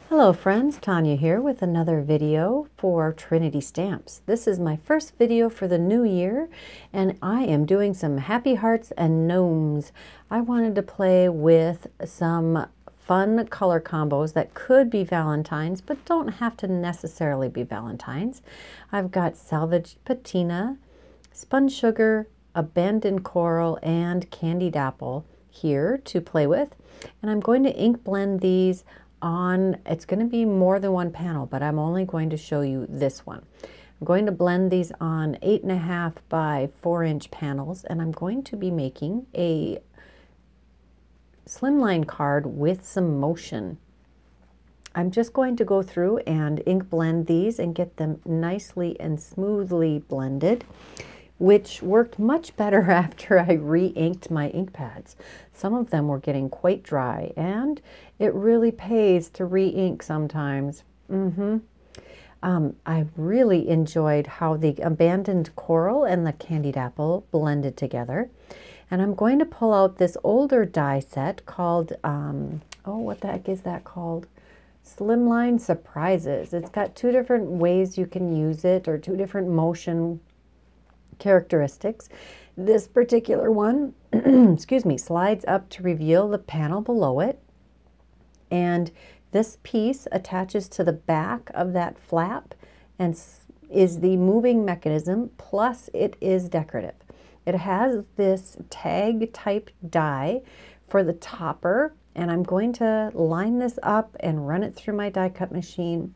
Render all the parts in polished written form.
Hello friends, Tanya here with another video for Trinity Stamps. This is my first video for the new year and I am doing some happy hearts and gnomes. I wanted to play with some fun color combos that could be Valentine's but don't have to necessarily be Valentine's. I've got salvaged patina, spun sugar, abandoned coral, and candied apple here to play with, and I'm going to ink blend these on, it's going to be more than one panel, but I'm only going to show you this one. I'm going to blend these on 8.5 by 4-inch panels, and I'm going to be making a slimline card with some motion. I'm just going to go through and ink blend these and get them nicely and smoothly blended, which worked much better after I re-inked my ink pads. Some of them were getting quite dry, and it really pays to re-ink sometimes. I really enjoyed how the abandoned coral and the candied apple blended together. And I'm going to pull out this older die set called, what the heck is that called? Slimline Surprises. It's got two different ways you can use it, or two different motion characteristics. This particular one, excuse me, slides up to reveal the panel below it, and this piece attaches to the back of that flap and is the moving mechanism, plus it is decorative. It has this tag type die for the topper, and I'm going to line this up and run it through my die cut machine,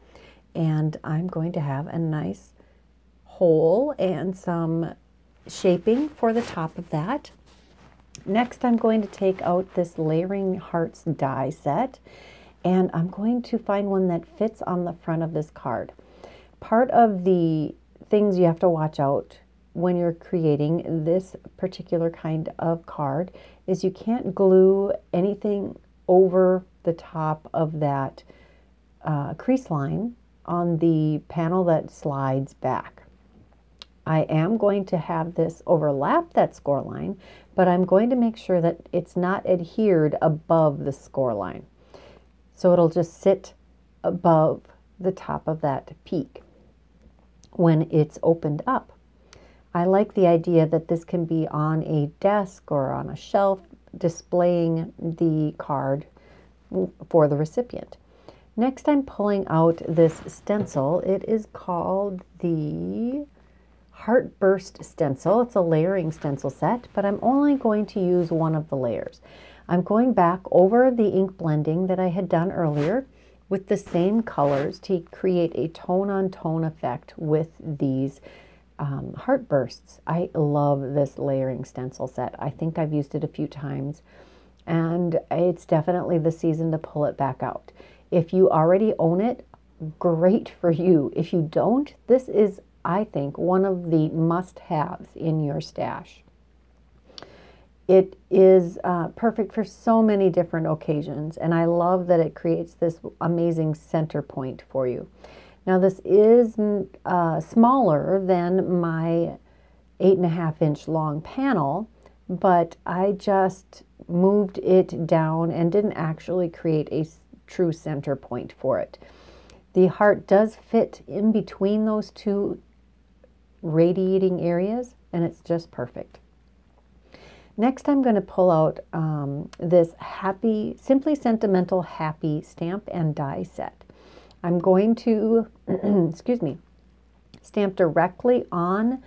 and I'm going to have a nice hole and some shaping for the top of that. Next, I'm going to take out this layering hearts die set, and I'm going to find one that fits on the front of this card. Part of the things you have to watch out when you're creating this particular kind of card is you can't glue anything over the top of that crease line on the panel that slides back. I am going to have this overlap that score line, but I'm going to make sure that it's not adhered above the score line. So it'll just sit above the top of that peak when it's opened up. I like the idea that this can be on a desk or on a shelf displaying the card for the recipient. Next, I'm pulling out this stencil. It is called the Heartburst stencil. It's a layering stencil set, but I'm only going to use one of the layers. I'm going back over the ink blending that I had done earlier with the same colors to create a tone-on-tone effect with these Heartbursts. I love this layering stencil set. I think I've used it a few times, and it's definitely the season to pull it back out. If you already own it, great for you. If you don't, this is, I think, one of the must-haves in your stash. It is perfect for so many different occasions, and I love that it creates this amazing center point for you. Now, this is smaller than my 8.5-inch long panel, but I just moved it down and didn't actually create a true center point for it. The heart does fit in between those two radiating areas, and it's just perfect. Next, I'm going to pull out this Simply Sentimental Happy stamp and die set. I'm going to, excuse me, stamp directly on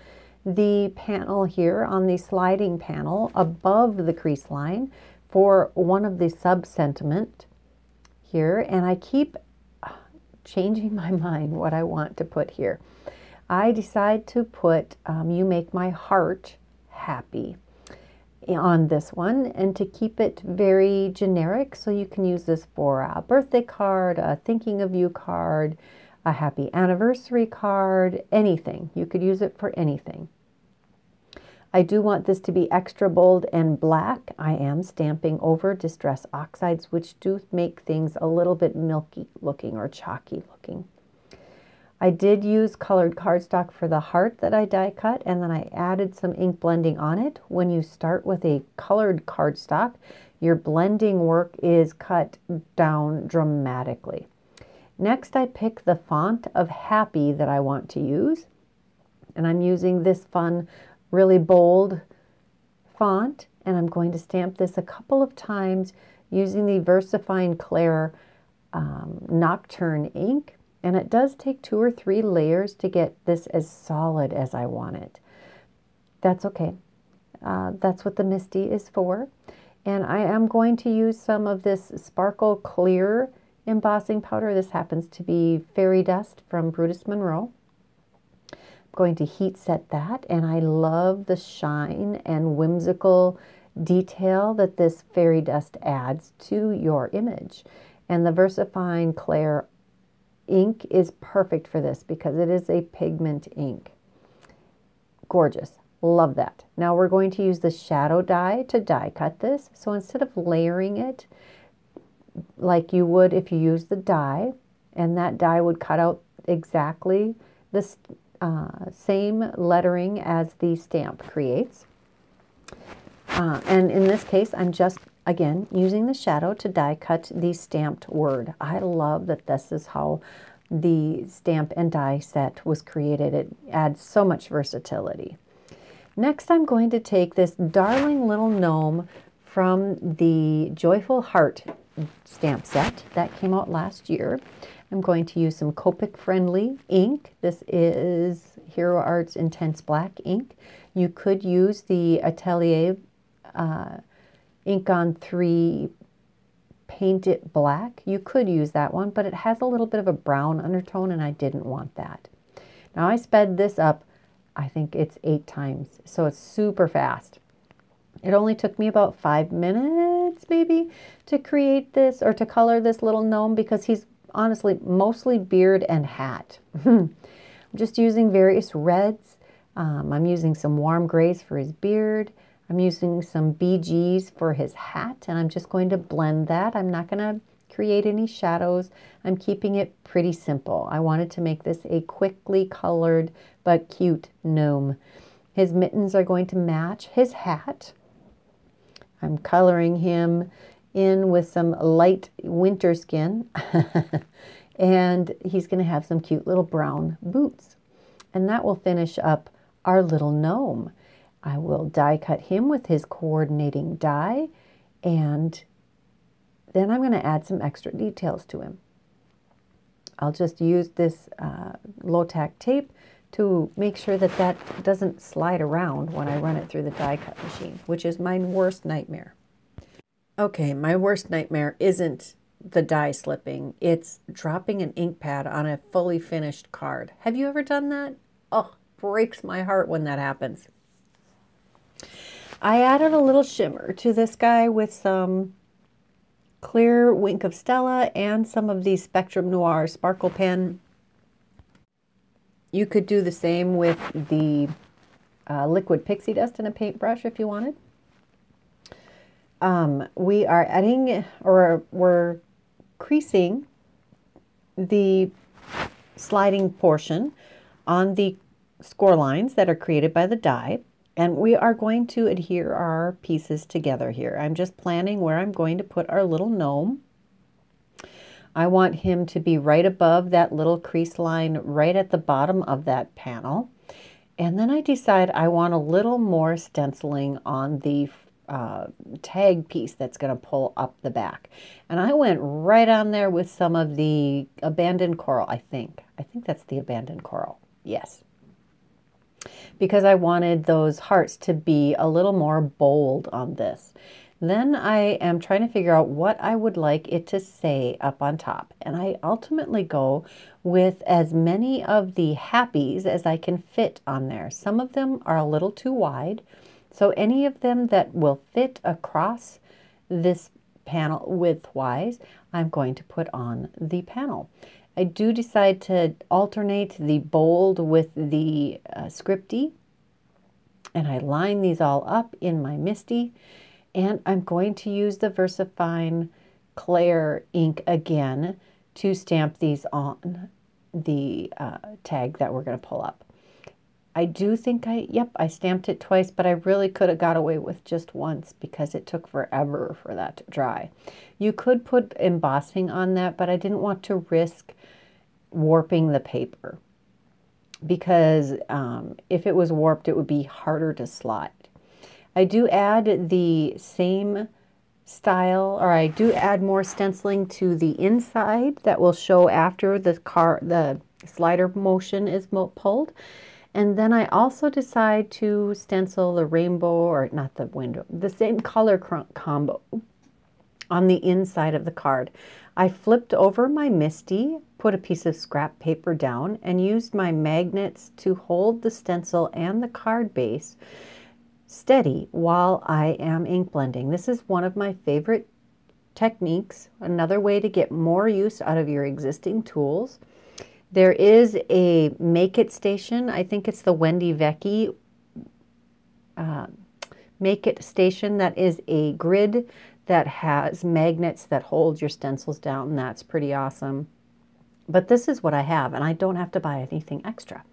the panel here, on the sliding panel above the crease line for one of the sub-sentiment here, and I keep changing my mind what I want to put here. I decide to put You Make My Heart Happy on this one, and to keep it very generic, so you can use this for a birthday card, a thinking of you card, a happy anniversary card, anything. You could use it for anything. I do want this to be extra bold and black. I am stamping over Distress Oxides, which do make things a little bit milky looking or chalky looking. I did use colored cardstock for the heart that I die cut, and then I added some ink blending on it. When you start with a colored cardstock, your blending work is cut down dramatically. Next, I pick the font of Happy that I want to use. And I'm using this fun, really bold font. And I'm going to stamp this a couple of times using the VersaFine Clair Nocturne ink. And it does take 2 or 3 layers to get this as solid as I want it. That's okay. That's what the Misty is for. And I am going to use some of this Sparkle Clear embossing powder. This happens to be Fairy Dust from Brutus Monroe. I'm going to heat set that, and I love the shine and whimsical detail that this Fairy Dust adds to your image. And the VersaFine Clair ink is perfect for this because it is a pigment ink. Gorgeous. Love that. Now we're going to use the shadow die to die cut this. So instead of layering it like you would if you use the die, and that die would cut out exactly the same lettering as the stamp creates. And in this case, I'm just, again, using the shadow to die cut the stamped word. I love that this is how the stamp and die set was created. It adds so much versatility. Next, I'm going to take this darling little gnome from the Joyful Heart stamp set that came out last year. I'm going to use some Copic friendly ink. This is Hero Arts Intense Black ink. You could use the Atelier ink on 3 Paint It Black. You could use that one, but it has a little bit of a brown undertone and I didn't want that. Now I sped this up, I think it's 8 times, so it's super fast. It only took me about 5 minutes maybe to create this or to color this little gnome because he's honestly mostly beard and hat. I'm just using various reds. I'm using some warm grays for his beard. I'm using some BGs for his hat, and I'm just going to blend that. I'm not going to create any shadows. I'm keeping it pretty simple. I wanted to make this a quickly colored but cute gnome. His mittens are going to match his hat. I'm coloring him in with some light winter skin and he's going to have some cute little brown boots. And that will finish up our little gnome. I will die cut him with his coordinating die, and then I'm going to add some extra details to him. I'll just use this low-tack tape to make sure that that doesn't slide around when I run it through the die cut machine, which is my worst nightmare. Okay, my worst nightmare isn't the die slipping. It's dropping an ink pad on a fully finished card. Have you ever done that? Oh, breaks my heart when that happens. I added a little shimmer to this guy with some clear Wink of Stella and some of the Spectrum Noir Sparkle Pen. You could do the same with the liquid pixie dust in a paintbrush if you wanted. We are adding, or we're creasing the sliding portion on the score lines that are created by the die. And we are going to adhere our pieces together here. I'm just planning where I'm going to put our little gnome. I want him to be right above that little crease line right at the bottom of that panel. And then I decide I want a little more stenciling on the tag piece that's going to pull up the back. And I went right on there with some of the Abandoned Coral, I think. I think that's the Abandoned Coral. Yes. Because I wanted those hearts to be a little more bold on this. Then I am trying to figure out what I would like it to say up on top. And I ultimately go with as many of the happies as I can fit on there. Some of them are a little too wide. So any of them that will fit across this panel width-wise, I'm going to put on the panel. I do decide to alternate the bold with the scripty, and I line these all up in my Misty, and I'm going to use the VersaFine Clair ink again to stamp these on the tag that we're going to pull up. I do think I stamped it twice, but I really could have got away with just once because it took forever for that to dry. You could put embossing on that, but I didn't want to risk warping the paper because if it was warped, it would be harder to slide. I do add the same style, or I do add more stenciling to the inside that will show after the slider motion is pulled. And then I also decide to stencil the rainbow, or not the window, the same color combo on the inside of the card. I flipped over my Misty, put a piece of scrap paper down, and used my magnets to hold the stencil and the card base steady while I am ink blending. This is one of my favorite techniques, another way to get more use out of your existing tools. There is a Make It station. I think it's the Wendy Vecchi Make It station that is a grid that has magnets that hold your stencils down, and that's pretty awesome. But this is what I have, and I don't have to buy anything extra.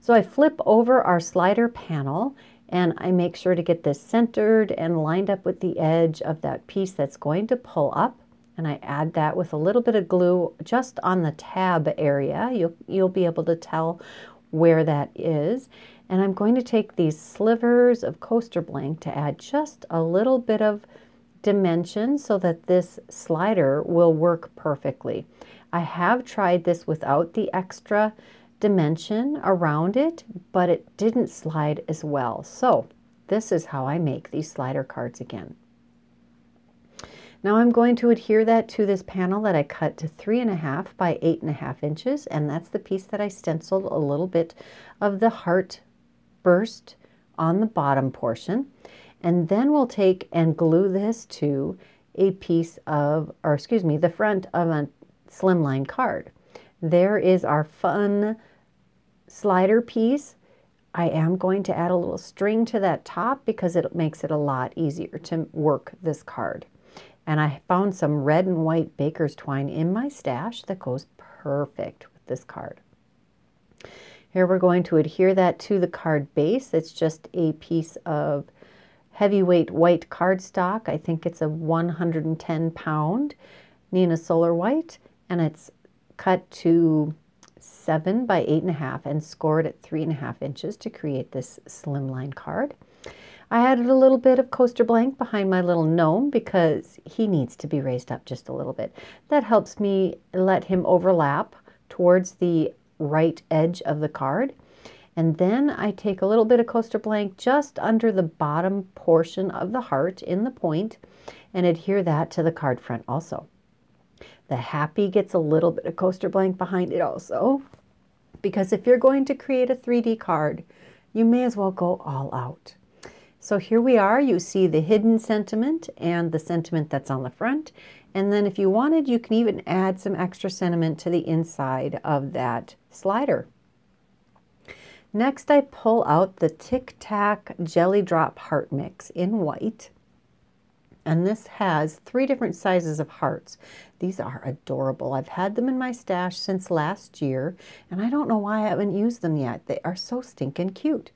So I flip over our slider panel, and I make sure to get this centered and lined up with the edge of that piece that's going to pull up. And I add that with a little bit of glue just on the tab area. You'll be able to tell where that is. And I'm going to take these slivers of coaster blank to add just a little bit of dimension so that this slider will work perfectly. I have tried this without the extra dimension around it, but it didn't slide as well. So this is how I make these slider cards again. Now I'm going to adhere that to this panel that I cut to 3.5 by 8.5 inches, and that's the piece that I stenciled a little bit of the Heartburst on the bottom portion. And then we'll take and glue this to a piece of, or excuse me, the front of a slimline card. There is our fun slider piece. I am going to add a little string to that top because it makes it a lot easier to work this card. And I found some red and white baker's twine in my stash that goes perfect with this card. Here we're going to adhere that to the card base. It's just a piece of heavyweight white cardstock. I think it's a 110 pound Nina Solar white, and it's cut to 7 by 8.5 and scored at 3.5 inches to create this slimline card. I added a little bit of coaster blank behind my little gnome because he needs to be raised up just a little bit. That helps me let him overlap towards the right edge of the card. And then I take a little bit of coaster blank just under the bottom portion of the heart in the point and adhere that to the card front also. The happy gets a little bit of coaster blank behind it also, because if you're going to create a 3D card, you may as well go all out. So here we are. You see the hidden sentiment and the sentiment that's on the front. And then if you wanted, you can even add some extra sentiment to the inside of that slider. Next, I pull out the Tic Tac Jelly Drop Heart Mix in white. And this has 3 different sizes of hearts. These are adorable. I've had them in my stash since last year, and I don't know why I haven't used them yet. They are so stinking cute.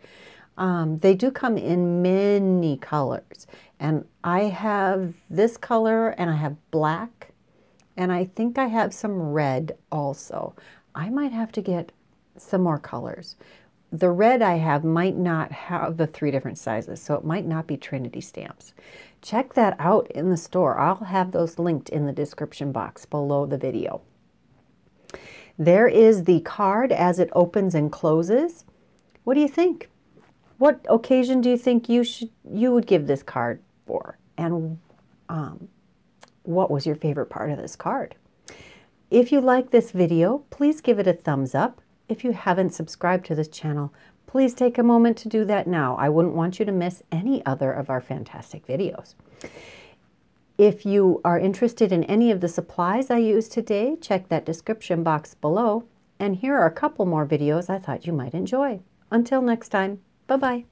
They do come in many colors, and I have this color, and I have black, and I think I have some red also. I might have to get some more colors. The red I have might not have the 3 different sizes, so it might not be Trinity stamps. Check that out in the store. I'll have those linked in the description box below the video. There is the card as it opens and closes. What do you think? What occasion do you think you would give this card for? And what was your favorite part of this card? If you like this video, please give it a thumbs up. If you haven't subscribed to this channel, please take a moment to do that now. I wouldn't want you to miss any other of our fantastic videos. If you are interested in any of the supplies I used today, check that description box below. And here are a couple more videos I thought you might enjoy. Until next time, bye-bye.